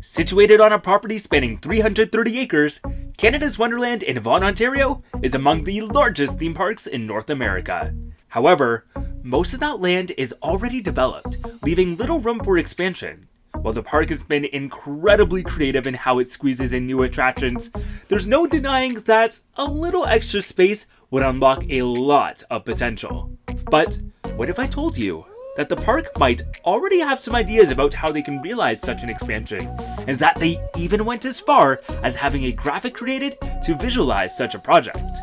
Situated on a property spanning 330 acres, Canada's Wonderland in Vaughan, Ontario is among the largest theme parks in North America. However, most of that land is already developed, leaving little room for expansion. While the park has been incredibly creative in how it squeezes in new attractions, there's no denying that a little extra space would unlock a lot of potential. But what if I told you that the park might already have some ideas about how they can realize such an expansion, and that they even went as far as having a graphic created to visualize such a project?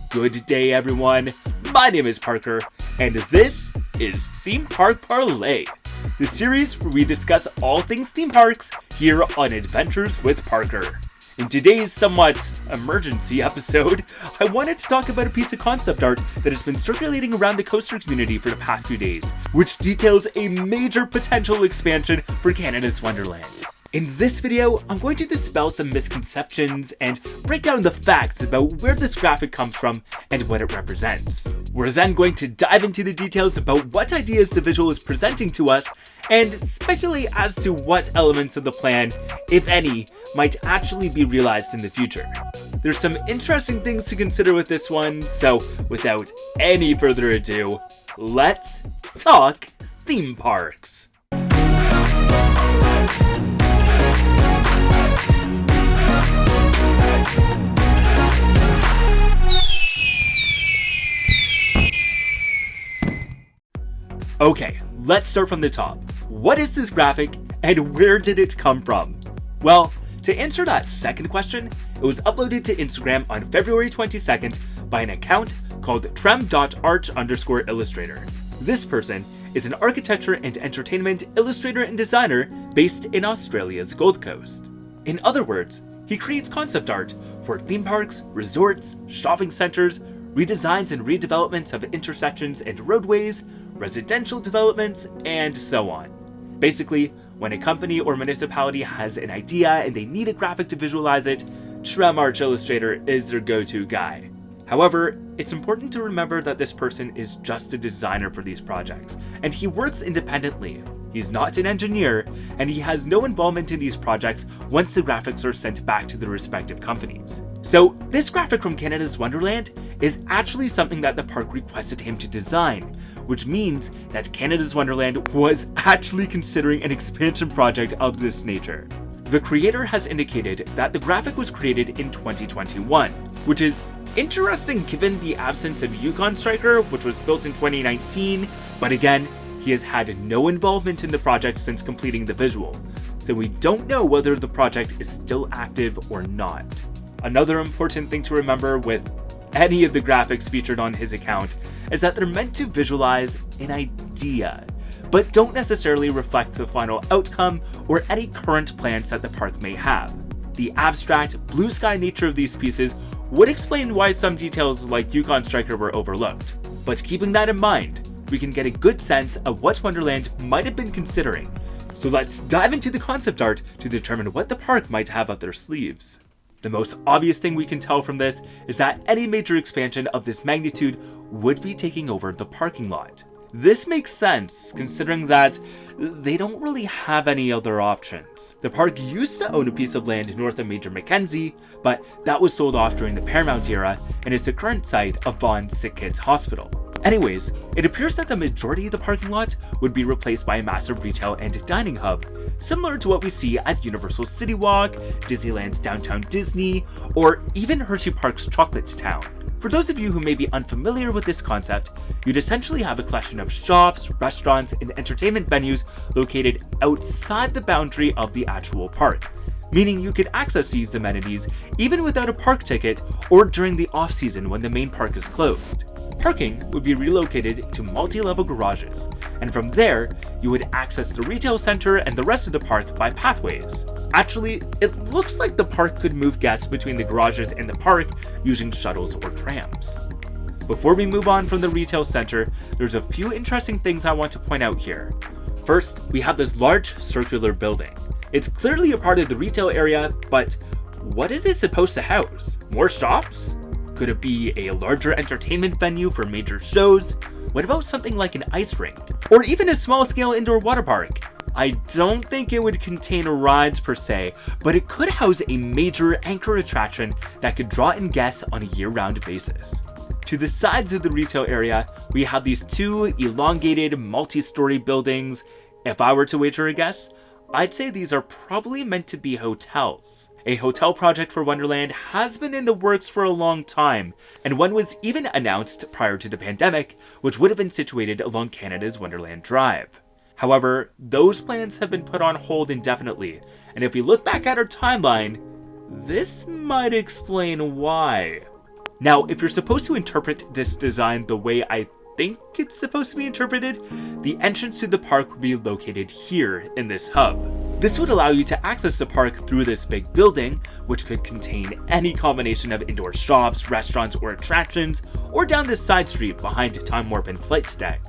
Good day, everyone. My name is Parker, and this is Theme Park Parlay, the series where we discuss all things theme parks here on Adventures with Parker. In today's somewhat emergency episode, I wanted to talk about a piece of concept art that has been circulating around the coaster community for the past few days, which details a major potential expansion for Canada's Wonderland. In this video, I'm going to dispel some misconceptions and break down the facts about where this graphic comes from and what it represents. We're then going to dive into the details about what ideas the visual is presenting to us and speculate as to what elements of the plan, if any, might actually be realized in the future. There's some interesting things to consider with this one, so without any further ado, let's talk theme parks. Okay, let's start from the top. What is this graphic and where did it come from? Well, to answer that second question, it was uploaded to Instagram on February 22nd by an account called trem.art_illustrator. This person is an architecture and entertainment illustrator and designer based in Australia's Gold Coast. In other words, he creates concept art for theme parks, resorts, shopping centers, redesigns and redevelopments of intersections and roadways, residential developments, and so on. Basically, when a company or municipality has an idea and they need a graphic to visualize it, Trem Art Illustrator is their go-to guy. However, it's important to remember that this person is just a designer for these projects, and he works independently. He's not an engineer, and he has no involvement in these projects once the graphics are sent back to the respective companies. So this graphic from Canada's Wonderland is actually something that the park requested him to design, which means that Canada's Wonderland was actually considering an expansion project of this nature. The creator has indicated that the graphic was created in 2021, which is interesting given the absence of Yukon Striker, which was built in 2019, but again, he has had no involvement in the project since completing the visual, so we don't know whether the project is still active or not. Another important thing to remember with any of the graphics featured on his account is that they're meant to visualize an idea, but don't necessarily reflect the final outcome or any current plans that the park may have. The abstract, blue sky nature of these pieces would explain why some details like Yukon Striker were overlooked. But keeping that in mind, we can get a good sense of what Wonderland might have been considering. So let's dive into the concept art to determine what the park might have up their sleeves. The most obvious thing we can tell from this is that any major expansion of this magnitude would be taking over the parking lot. This makes sense, considering that they don't really have any other options. The park used to own a piece of land north of Major Mackenzie, but that was sold off during the Paramount era and is the current site of Vaughan's Sick Kids Hospital. Anyways, it appears that the majority of the parking lot would be replaced by a massive retail and dining hub, similar to what we see at Universal City Walk, Disneyland's Downtown Disney, or even Hershey Park's Chocolate Town. For those of you who may be unfamiliar with this concept, you'd essentially have a collection of shops, restaurants, and entertainment venues located outside the boundary of the actual park, meaning you could access these amenities even without a park ticket or during the off-season when the main park is closed. Parking would be relocated to multi-level garages, and from there, you would access the retail center and the rest of the park by pathways. Actually, it looks like the park could move guests between the garages and the park using shuttles or trams. Before we move on from the retail center, there's a few interesting things I want to point out here. First, we have this large circular building. It's clearly a part of the retail area, but what is it supposed to house? More shops? Could it be a larger entertainment venue for major shows? What about something like an ice rink? Or even a small-scale indoor water park? I don't think it would contain rides per se, but it could house a major anchor attraction that could draw in guests on a year-round basis. To the sides of the retail area, we have these two elongated multi-story buildings. If I were to wager a guess, I'd say these are probably meant to be hotels. A hotel project for Wonderland has been in the works for a long time, and one was even announced prior to the pandemic, which would have been situated along Canada's Wonderland Drive. However, those plans have been put on hold indefinitely, and if we look back at our timeline, this might explain why. Now, if you're supposed to interpret this design the way I think it's supposed to be interpreted, the entrance to the park would be located here in this hub. This would allow you to access the park through this big building, which could contain any combination of indoor shops, restaurants, or attractions, or down this side street behind Time Warp and Flight Deck.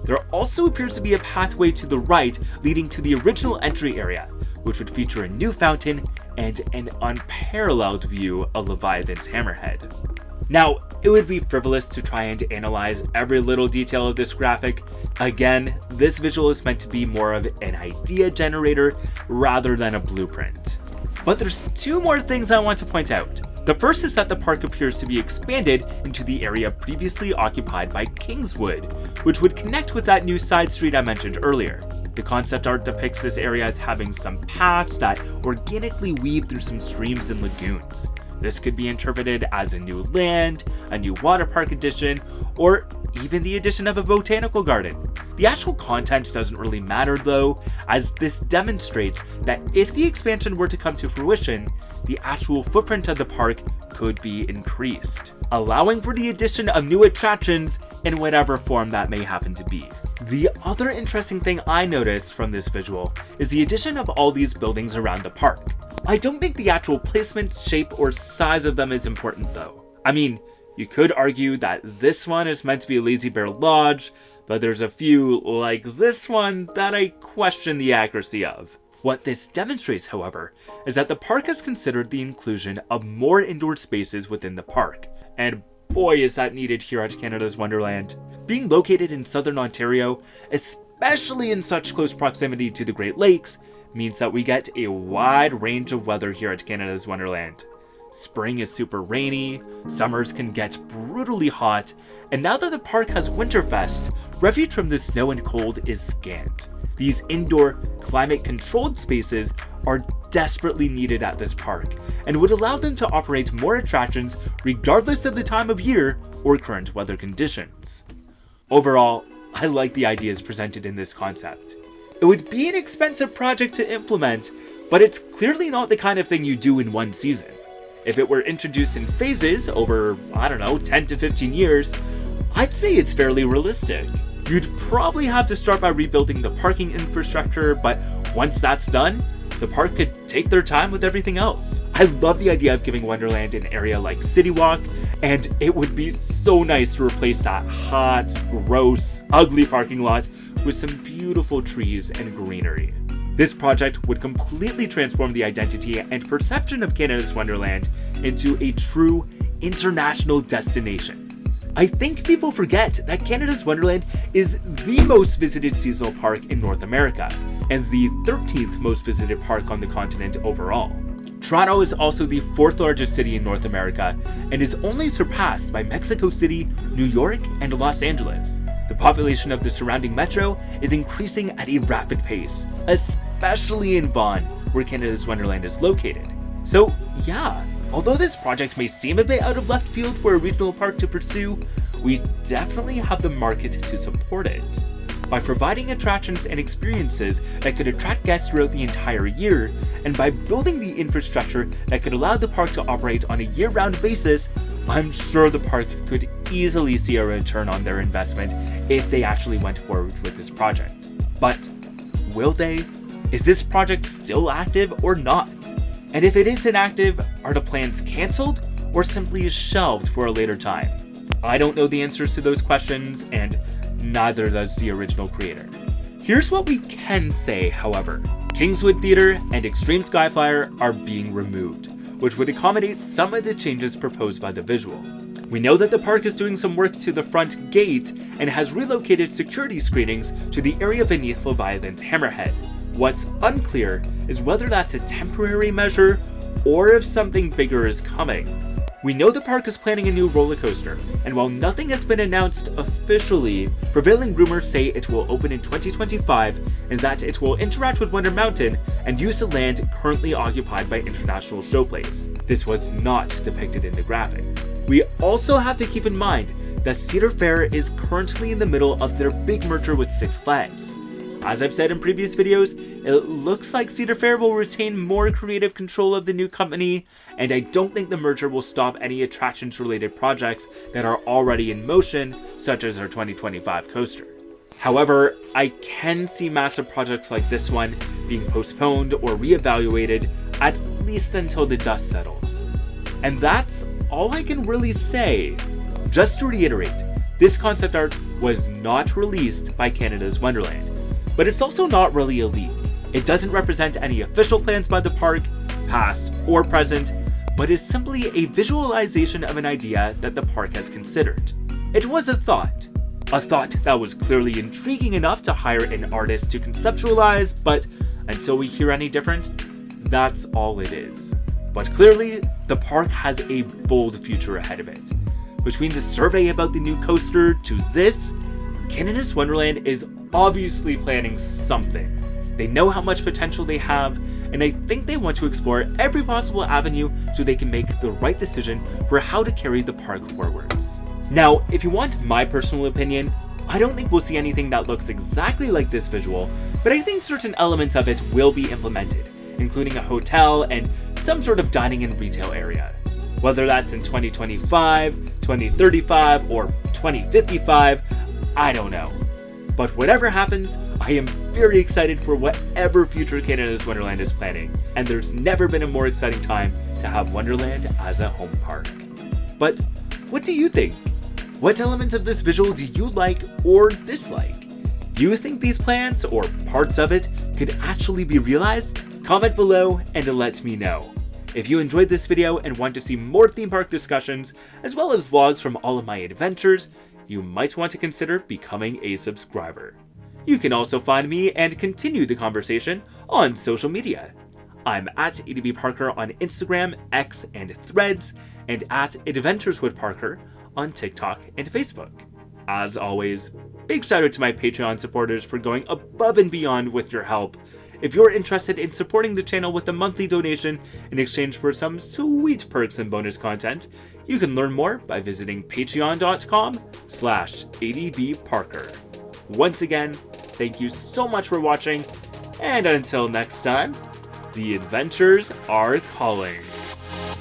There also appears to be a pathway to the right leading to the original entry area, which would feature a new fountain and an unparalleled view of Leviathan's Hammerhead. Now, it would be frivolous to try and analyze every little detail of this graphic. Again, this visual is meant to be more of an idea generator rather than a blueprint. But there's two more things I want to point out. The first is that the park appears to be expanded into the area previously occupied by Kingswood, which would connect with that new side street I mentioned earlier. The concept art depicts this area as having some paths that organically weave through some streams and lagoons. This could be interpreted as a new land, a new water park addition, or even the addition of a botanical garden. The actual content doesn't really matter though, as this demonstrates that if the expansion were to come to fruition, the actual footprint of the park could be increased, allowing for the addition of new attractions in whatever form that may happen to be. The other interesting thing I noticed from this visual is the addition of all these buildings around the park. I don't think the actual placement, shape, or size of them is important though. I mean, you could argue that this one is meant to be a Lazy Bear Lodge, but there's a few, like this one, that I question the accuracy of. What this demonstrates, however, is that the park has considered the inclusion of more indoor spaces within the park, and boy is that needed here at Canada's Wonderland. Being located in southern Ontario, especially in such close proximity to the Great Lakes, means that we get a wide range of weather here at Canada's Wonderland. Spring is super rainy, summers can get brutally hot, and now that the park has Winterfest, refuge from the snow and cold is scant. These indoor, climate-controlled spaces are desperately needed at this park, and would allow them to operate more attractions regardless of the time of year or current weather conditions. Overall, I like the ideas presented in this concept. It would be an expensive project to implement, but it's clearly not the kind of thing you do in one season. If it were introduced in phases over, 10 to 15 years, I'd say it's fairly realistic. You'd probably have to start by rebuilding the parking infrastructure, but once that's done, the park could take their time with everything else. I love the idea of giving Wonderland an area like City Walk, and it would be so nice to replace that hot, gross, ugly parking lot with some beautiful trees and greenery. This project would completely transform the identity and perception of Canada's Wonderland into a true international destination. I think people forget that Canada's Wonderland is the most visited seasonal park in North America, and the 13th most visited park on the continent overall. Toronto is also the 4th largest city in North America, and is only surpassed by Mexico City, New York, and Los Angeles. The population of the surrounding metro is increasing at a rapid pace, especially in Vaughan, where Canada's Wonderland is located. So yeah, although this project may seem a bit out of left field for a regional park to pursue, we definitely have the market to support it. By providing attractions and experiences that could attract guests throughout the entire year, and by building the infrastructure that could allow the park to operate on a year-round basis, I'm sure the park could easily see a return on their investment if they actually went forward with this project. But will they? Is this project still active or not? And if it is inactive, are the plans cancelled or simply shelved for a later time? I don't know the answers to those questions, and neither does the original creator. Here's what we can say, however. Kingswood Theatre and Extreme Skyflyer are being removed, which would accommodate some of the changes proposed by the visual. We know that the park is doing some work to the front gate and has relocated security screenings to the area beneath Leviathan's Hammerhead. What's unclear is whether that's a temporary measure or if something bigger is coming. We know the park is planning a new roller coaster, and while nothing has been announced officially, prevailing rumors say it will open in 2025 and that it will interact with Wonder Mountain and use the land currently occupied by international showplace. This was not depicted in the graphic. We also have to keep in mind that Cedar Fair is currently in the middle of their big merger with Six Flags. As I've said in previous videos, it looks like Cedar Fair will retain more creative control of the new company, and I don't think the merger will stop any attractions-related projects that are already in motion, such as our 2025 coaster. However, I can see massive projects like this one being postponed or reevaluated, at least until the dust settles. And that's all I can really say. Just to reiterate, this concept art was not released by Canada's Wonderland. But it's also not really a leak. It doesn't represent any official plans by the park, past or present, but is simply a visualization of an idea that the park has considered. It was a thought that was clearly intriguing enough to hire an artist to conceptualize, but until we hear any different, that's all it is. But clearly, the park has a bold future ahead of it. Between the survey about the new coaster to this, Canada's Wonderland is obviously planning something. They know how much potential they have, and I think they want to explore every possible avenue so they can make the right decision for how to carry the park forwards. Now, if you want my personal opinion, I don't think we'll see anything that looks exactly like this visual, but I think certain elements of it will be implemented, including a hotel and some sort of dining and retail area. Whether that's in 2025, 2035, or 2055, I don't know. But whatever happens, I am very excited for whatever future Canada's Wonderland is planning, and there's never been a more exciting time to have Wonderland as a home park. But what do you think? What elements of this visual do you like or dislike? Do you think these plans, or parts of it, could actually be realized? Comment below and let me know. If you enjoyed this video and want to see more theme park discussions, as well as vlogs from all of my adventures, you might want to consider becoming a subscriber. You can also find me and continue the conversation on social media. I'm at ADBParker on Instagram, X, and Threads, and at AdventuresWithParker on TikTok and Facebook. As always, big shout out to my Patreon supporters for going above and beyond with your help. If you're interested in supporting the channel with a monthly donation in exchange for some sweet perks and bonus content, you can learn more by visiting patreon.com/ADBParker. Once again, thank you so much for watching, and until next time, the adventures are calling.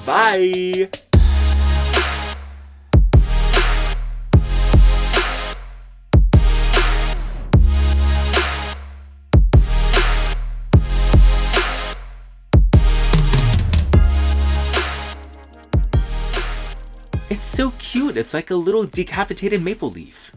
Bye! It's so cute, it's like a little decapitated maple leaf.